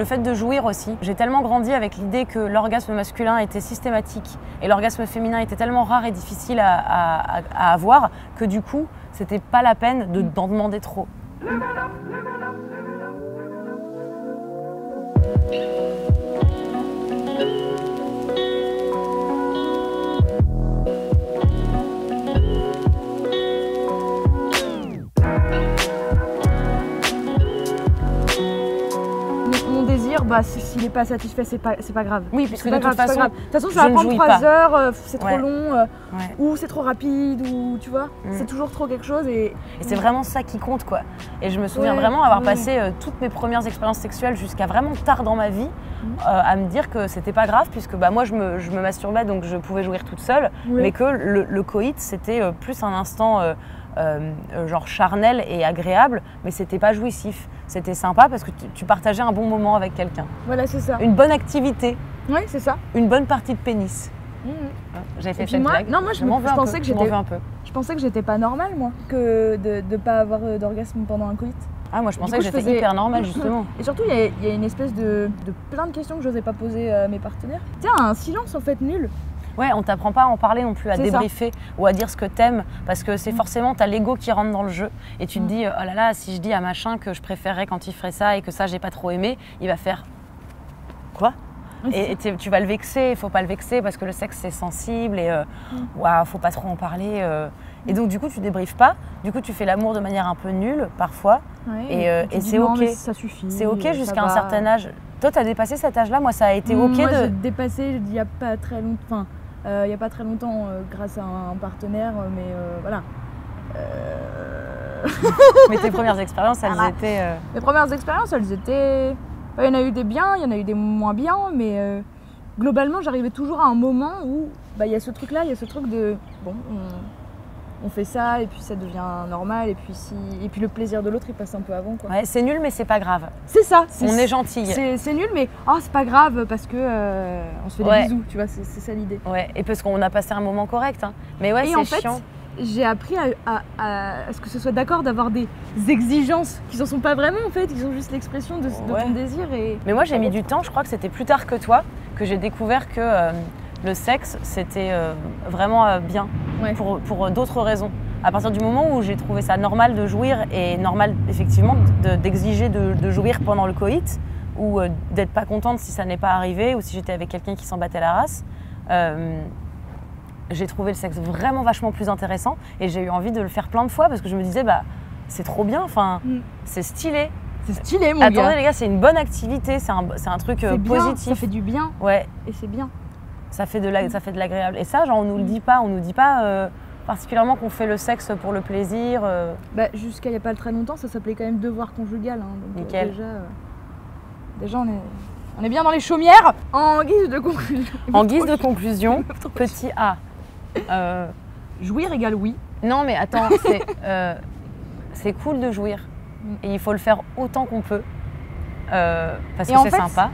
Le fait de jouir aussi. J'ai tellement grandi avec l'idée que l'orgasme masculin était systématique et l'orgasme féminin était tellement rare et difficile à avoir que du coup, c'était pas la peine d'en demander trop. Bah, s'il n'est pas satisfait, c'est pas grave. Oui, puisque de toute façon, ça va prendre 3 heures, c'est trop long, ouais. Ou c'est trop rapide, ou tu vois, c'est toujours trop quelque chose. Et c'est vraiment ça qui compte, quoi. Et je me souviens vraiment avoir passé toutes mes premières expériences sexuelles jusqu'à vraiment tard dans ma vie à me dire que c'était pas grave, puisque bah, moi je me masturbais, donc je pouvais jouir toute seule, mais que le coït, c'était plus un instant genre charnel et agréable, mais c'était pas jouissif. C'était sympa parce que tu partageais un bon moment avec quelqu'un. Voilà, c'est ça. Une bonne activité. Oui, c'est ça. Une bonne partie de pénis. J'avais fait cette blague. Non, moi je pensais que j'étais pas normale, moi, que de pas avoir d'orgasme pendant un coït. Ah, moi je pensais que j'étais hyper normale, justement. Et surtout, il y a une espèce de plein de questions que j'osais pas poser à mes partenaires. Tiens, un silence en fait nul. Ouais, on t'apprend pas à en parler non plus, à débriefer ou à dire ce que t'aimes, parce que c'est forcément t'as l'ego qui rentre dans le jeu et tu te dis oh là là, si je dis à machin que je préférerais quand il ferait ça et que ça j'ai pas trop aimé, il va faire quoi? Et tu vas le vexer, il faut pas le vexer parce que le sexe c'est sensible et faut pas trop en parler. Et donc du coup tu débriefes pas, du coup tu fais l'amour de manière un peu nulle parfois et c'est ok. Ça suffit. C'est ok jusqu'à un certain âge. Toi t'as dépassé cet âge-là, moi ça a été ok. Moi j'ai dépassé il y a pas très longtemps. Il n'y a pas très longtemps grâce à un partenaire, mais voilà. Mais tes premières expériences, elles étaient... Mes premières expériences, elles étaient... Il y en a eu des biens, il y en a eu des moins bien, mais globalement, j'arrivais toujours à un moment où il y a ce truc-là, il y a ce truc de... Bon, on fait ça, et puis ça devient normal, et puis le plaisir de l'autre, il passe un peu avant, quoi. Ouais, c'est nul, mais c'est pas grave. C'est ça. On est gentil. C'est nul, mais c'est pas grave, parce que on se fait des bisous, tu vois, c'est ça l'idée. Ouais, et parce qu'on a passé un moment correct, hein. Mais ouais, c'est chiant. J'ai appris à ce que ce soit d'accord d'avoir des exigences qui n'en sont pas vraiment, en fait, qui sont juste l'expression de ton désir. Mais moi, j'ai mis du temps, je crois que c'était plus tard que toi, que j'ai découvert que... le sexe, c'était vraiment bien pour d'autres raisons. À partir du moment où j'ai trouvé ça normal de jouir et normal effectivement d'exiger de jouir pendant le coït ou d'être pas contente si ça n'est pas arrivé ou si j'étais avec quelqu'un qui s'en battait la race, j'ai trouvé le sexe vraiment vachement plus intéressant et j'ai eu envie de le faire plein de fois parce que je me disais c'est trop bien, c'est stylé. C'est stylé, mon gars. Attendez les gars, c'est une bonne activité, c'est un truc positif. Ça fait du bien. Ouais. Et c'est bien. Ça fait de l'agréable. Et ça, genre, on nous le dit pas. On nous dit pas particulièrement qu'on fait le sexe pour le plaisir. Jusqu'à il n'y a pas très longtemps, ça s'appelait quand même devoir conjugal. Donc, nickel. Déjà, on est bien dans les chaumières. En guise de conclusion. En guise de conclusion, petit A. Jouir égale oui. Non, mais attends, c'est cool de jouir. Et il faut le faire autant qu'on peut. Parce que c'est sympa.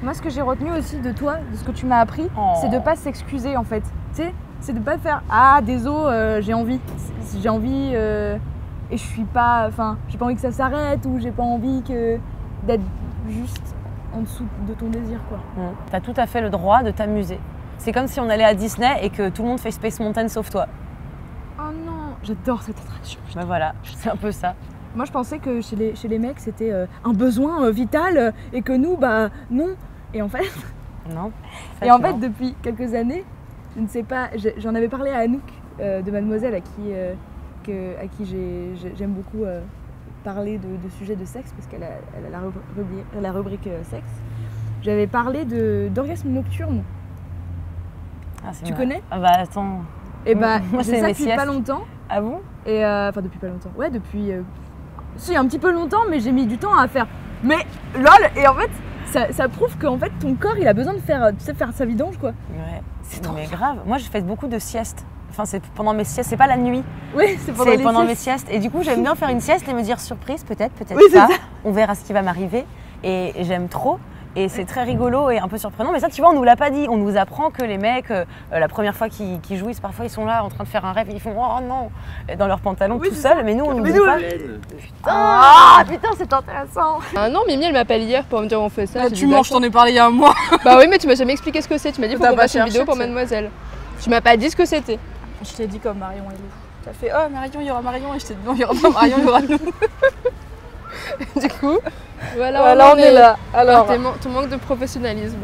Moi, ce que j'ai retenu aussi de toi, de ce que tu m'as appris, c'est de ne pas s'excuser, en fait. Tu sais, c'est de ne pas faire « Ah, désolé, j'ai envie. J'ai envie et je suis pas... Enfin, j'ai pas envie que ça s'arrête ou j'ai pas envie d'être juste en dessous de ton désir, quoi. T'as tout à fait le droit de t'amuser. C'est comme si on allait à Disney et que tout le monde fait Space Mountain sauf toi. Oh non, j'adore cette attraction. Voilà, c'est un peu ça. Moi, je pensais que chez les mecs, c'était un besoin vital et que nous, non. Et en fait... Non. Et en fait, depuis quelques années, je ne sais pas, j'en avais parlé à Anouk de Mademoiselle, à qui j'aime beaucoup parler de sujets de sexe, parce qu'elle a la rubrique sexe. J'avais parlé d'orgasme nocturne. Tu connais? Ah bah attends. Et moi, c'est ça depuis pas longtemps. Ah bon? Et enfin, depuis pas longtemps. Ouais, depuis... Si, un petit peu longtemps, mais j'ai mis du temps à faire. Mais lol. Et en fait, ça prouve qu'en fait, ton corps, il a besoin de faire sa vidange, quoi. Ouais, c'est trop grave. Moi, je fais beaucoup de siestes. Enfin, c'est pendant mes siestes, c'est pas la nuit. Oui, c'est pendant mes siestes. Et du coup, j'aime bien faire une sieste et me dire surprise, peut-être oui, pas. On verra ce qui va m'arriver. Et j'aime trop. Et c'est très rigolo et un peu surprenant. Mais ça, tu vois, on nous l'a pas dit. On nous apprend que les mecs, la première fois qu'ils jouissent, parfois ils sont là en train de faire un rêve et ils font oh non dans leurs pantalons tout seuls. Mais nous, on nous dit pas. Putain, c'est intéressant. Ah non, Mimi, elle m'appelle hier pour me dire on fait ça. Ah, tu mens, je t'en ai parlé il y a un mois. Bah oui, mais tu m'as jamais expliqué ce que c'est. Tu m'as dit faut qu'on fasse une vidéo pour Mademoiselle. Tu m'as pas dit ce que c'était. Je t'ai dit comme Marion et Lou. T'as fait oh Marion, il y aura Marion et je t'ai dit non, il y aura pas Marion, il y aura nous. Du coup, voilà on est là. Alors, ton manque de professionnalisme.